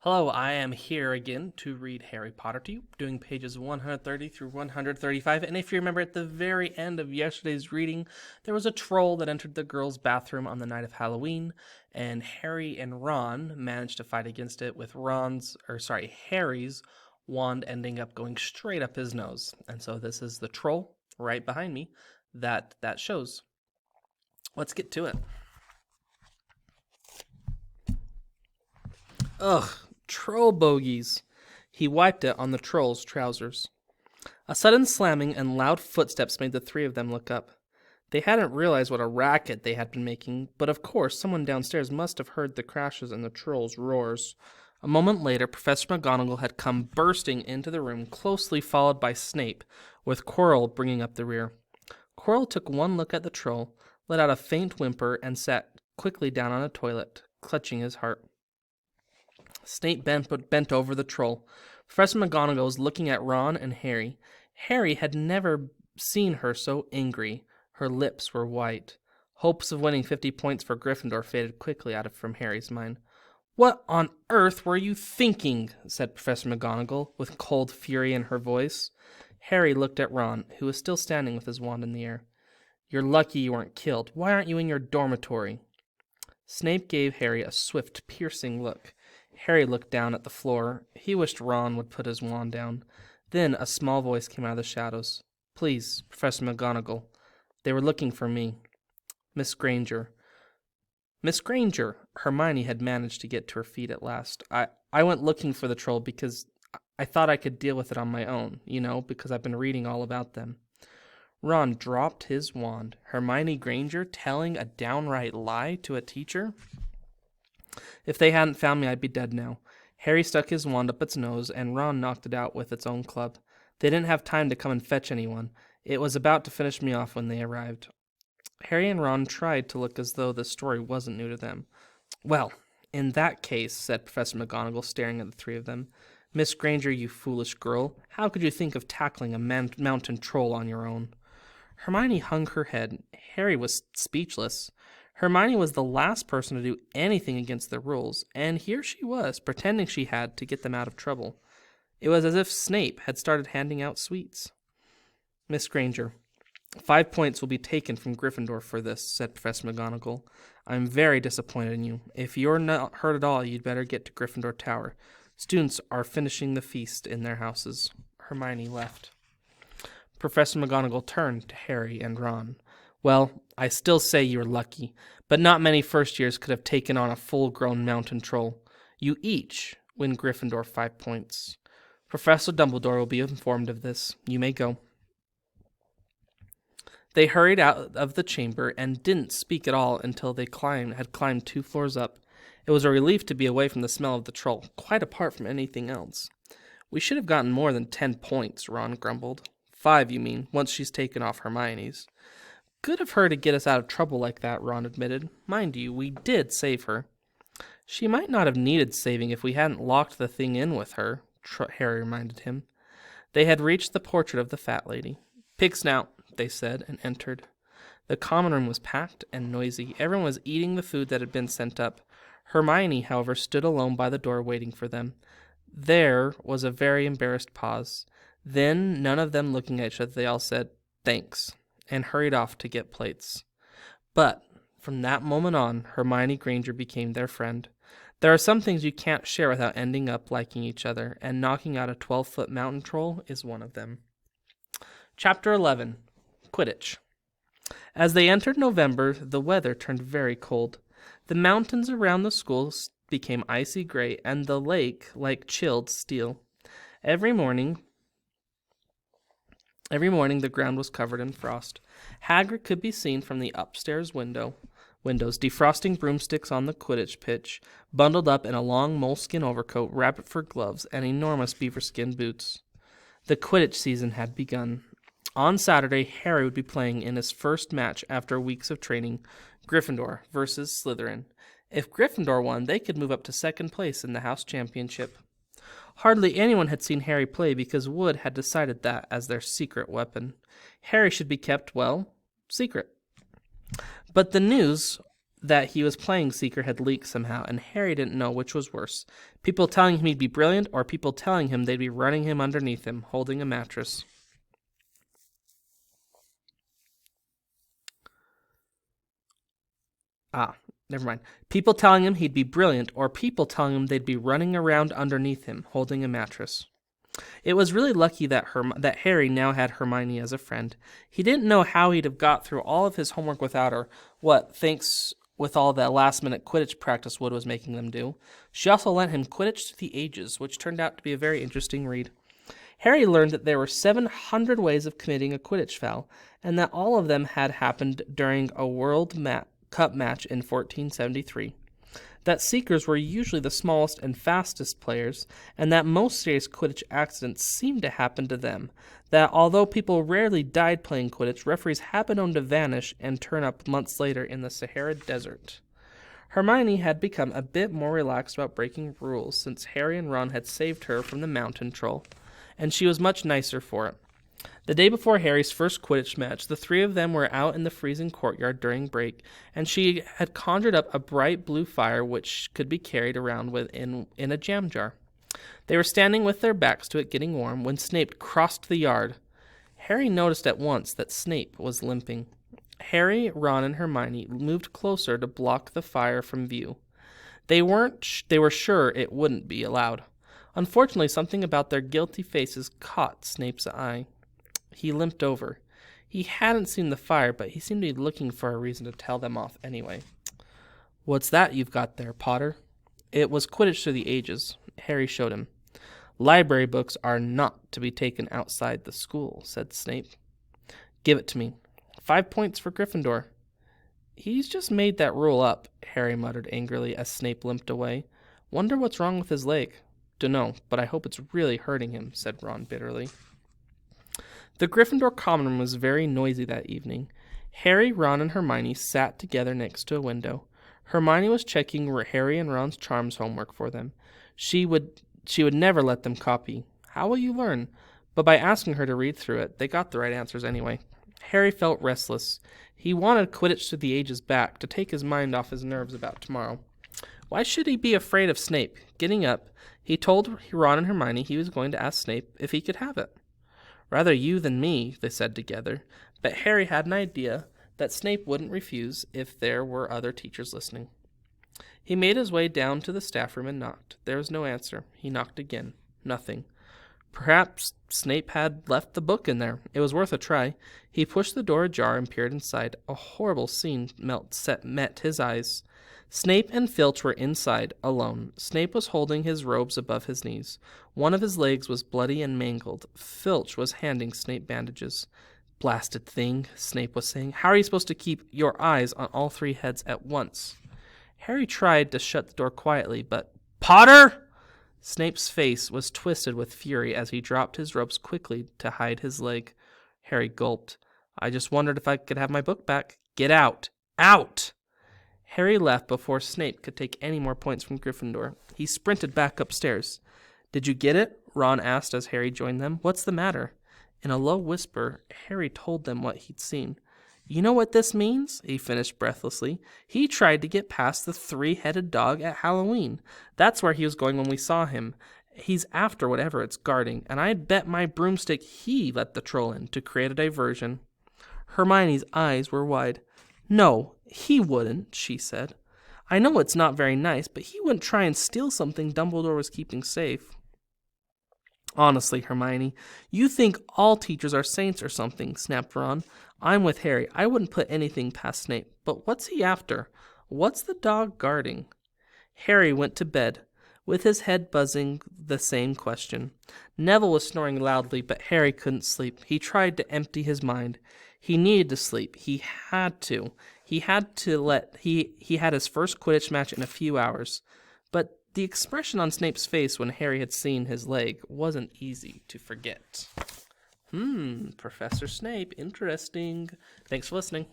Hello, I am here again to read Harry Potter to you, doing pages 130 through 135. And if you remember, at the very end of yesterday's reading, there was a troll that entered the girls' bathroom on the night of Halloween, and Harry and Ron managed to fight against it with Harry's wand ending up going straight up his nose. And so this is the troll right behind me that shows. Let's get to it. Ugh, troll bogies. He wiped it on the troll's trousers. A sudden slamming and loud footsteps made the three of them look up. They hadn't realized what a racket they had been making, but of course someone downstairs must have heard the crashes and the troll's roars. A moment later, Professor McGonagall had come bursting into the room, closely followed by Snape, with Quirrell bringing up the rear. Quirrell took one look at the troll, let out a faint whimper, and sat quickly down on a toilet, clutching his heart. Snape bent over the troll. Professor McGonagall was looking at Ron and Harry. Harry had never seen her so angry. Her lips were white. Hopes of winning 50 points for Gryffindor faded quickly from Harry's mind. "What on earth were you thinking?" said Professor McGonagall, with cold fury in her voice. Harry looked at Ron, who was still standing with his wand in the air. "You're lucky you weren't killed. Why aren't you in your dormitory?" Snape gave Harry a swift, piercing look. Harry looked down at the floor. He wished Ron would put his wand down. Then a small voice came out of the shadows. "Please, Professor McGonagall. They were looking for me. Miss Granger." Miss Granger! Hermione had managed to get to her feet at last. I went looking for the troll because I thought I could deal with it on my own, because I've been reading all about them. Ron dropped his wand. Hermione Granger telling a downright lie to a teacher? "If they hadn't found me, I'd be dead now." Harry stuck his wand up its nose, and Ron knocked it out with its own club. "They didn't have time to come and fetch anyone. It was about to finish me off when they arrived." Harry and Ron tried to look as though the story wasn't new to them. "Well, in that case," said Professor McGonagall, staring at the three of them, "Miss Granger, you foolish girl, how could you think of tackling a mountain troll on your own?" Hermione hung her head. Harry was speechless. Hermione was the last person to do anything against the rules, and here she was, pretending she had to get them out of trouble. It was as if Snape had started handing out sweets. "Miss Granger, 5 points will be taken from Gryffindor for this," said Professor McGonagall. "I'm very disappointed in you. If you're not hurt at all, you'd better get to Gryffindor Tower. Students are finishing the feast in their houses." Hermione left. Professor McGonagall turned to Harry and Ron. "Well, I still say you're lucky, but not many first years could have taken on a full-grown mountain troll. You each win Gryffindor 5 points. Professor Dumbledore will be informed of this. You may go." They hurried out of the chamber and didn't speak at all until they had climbed 2 floors up. It was a relief to be away from the smell of the troll, quite apart from anything else. "We should have gotten more than 10 points, Ron grumbled. 5, you mean, once she's taken off Hermione's." "Good of her to get us out of trouble like that," Ron admitted. "Mind you, we did save her." "She might not have needed saving if we hadn't locked the thing in with her," Harry reminded him. They had reached the portrait of the fat lady. "Pig snout," they said, and entered. The common room was packed and noisy. Everyone was eating the food that had been sent up. Hermione, however, stood alone by the door waiting for them. There was a very embarrassed pause. Then, none of them looking at each other, they all said, "Thanks," and hurried off to get plates. But from that moment on, Hermione Granger became their friend. There are some things you can't share without ending up liking each other, and knocking out a 12-foot mountain troll is one of them. Chapter 11. Quidditch. As they entered November, the weather turned very cold. The mountains around the school became icy gray, and the lake like chilled steel. Every morning the ground was covered in frost. Hagrid could be seen from the upstairs windows, defrosting broomsticks on the Quidditch pitch, bundled up in a long moleskin overcoat, rabbit fur gloves, and enormous beaverskin boots. The Quidditch season had begun. On Saturday, Harry would be playing in his first match after weeks of training, Gryffindor versus Slytherin. If Gryffindor won, they could move up to second place in the house championship. Hardly anyone had seen Harry play because Wood had decided that as their secret weapon. Harry should be kept, well, secret. But the news that he was playing Seeker had leaked somehow, and Harry didn't know which was worse. People telling him he'd be brilliant, or people telling him they'd be running him underneath him, holding a mattress. Never mind. People telling him he'd be brilliant, or people telling him they'd be running around underneath him, holding a mattress. It was really lucky that Harry now had Hermione as a friend. He didn't know how he'd have got through all of his homework without her, thanks with all that last-minute Quidditch practice Wood was making them do. She also lent him Quidditch Through the Ages, which turned out to be a very interesting read. Harry learned that there were 700 ways of committing a Quidditch foul, and that all of them had happened during a World Cup match in 1473. That Seekers were usually the smallest and fastest players, and that most serious Quidditch accidents seemed to happen to them. That although people rarely died playing Quidditch, referees had been known to vanish and turn up months later in the Sahara Desert. Hermione had become a bit more relaxed about breaking rules since Harry and Ron had saved her from the mountain troll, and she was much nicer for it. The day before Harry's first Quidditch match, the three of them were out in the freezing courtyard during break, and she had conjured up a bright blue fire which could be carried around in a jam jar. They were standing with their backs to it getting warm when Snape crossed the yard. Harry noticed at once that Snape was limping. Harry, Ron, and Hermione moved closer to block the fire from view. They were sure it wouldn't be allowed. Unfortunately, something about their guilty faces caught Snape's eye. He limped over. He hadn't seen the fire, but he seemed to be looking for a reason to tell them off anyway. "What's that you've got there, Potter?" It was Quidditch Through the Ages. Harry showed him. "Library books are not to be taken outside the school," said Snape. "Give it to me. 5 points for Gryffindor." "He's just made that rule up," Harry muttered angrily as Snape limped away. "Wonder what's wrong with his leg." "Dunno, but I hope it's really hurting him," said Ron bitterly. The Gryffindor common room was very noisy that evening. Harry, Ron, and Hermione sat together next to a window. Hermione was checking Harry and Ron's charms homework for them. She would never let them copy. How will you learn? But by asking her to read through it, they got the right answers anyway. Harry felt restless. He wanted Quidditch Through the Ages back to take his mind off his nerves about tomorrow. Why should he be afraid of Snape? Getting up, he told Ron and Hermione he was going to ask Snape if he could have it. "Rather you than me," they said together, but Harry had an idea that Snape wouldn't refuse if there were other teachers listening. He made his way down to the staff room and knocked. There was no answer. He knocked again. Nothing. Perhaps Snape had left the book in there. It was worth a try. He pushed the door ajar and peered inside. A horrible scene met his eyes. Snape and Filch were inside, alone. Snape was holding his robes above his knees. One of his legs was bloody and mangled. Filch was handing Snape bandages. "Blasted thing," Snape was saying. "How are you supposed to keep your eyes on all three heads at once?" Harry tried to shut the door quietly, but "Potter!" Snape's face was twisted with fury as he dropped his robes quickly to hide his leg. Harry gulped. "I just wondered if I could have my book back." "Get out! Out!" Harry left before Snape could take any more points from Gryffindor. He sprinted back upstairs. "Did you get it?" Ron asked as Harry joined them. "What's the matter?" In a low whisper, Harry told them what he'd seen. "You know what this means?" he finished breathlessly. "He tried to get past the three-headed dog at Halloween. That's where he was going when we saw him. He's after whatever it's guarding, and I'd bet my broomstick he let the troll in to create a diversion." Hermione's eyes were wide. "No, he wouldn't," she said. "I know it's not very nice, but he wouldn't try and steal something Dumbledore was keeping safe." "Honestly, Hermione, you think all teachers are saints or something," snapped Ron. "I'm with Harry. I wouldn't put anything past Snape. But what's he after? What's the dog guarding?" Harry went to bed, with his head buzzing the same question. Neville was snoring loudly, but Harry couldn't sleep. He tried to empty his mind. He needed to sleep. He had to. He had his first Quidditch match in a few hours. But the expression on Snape's face when Harry had seen his leg wasn't easy to forget. Professor Snape, interesting. Thanks for listening.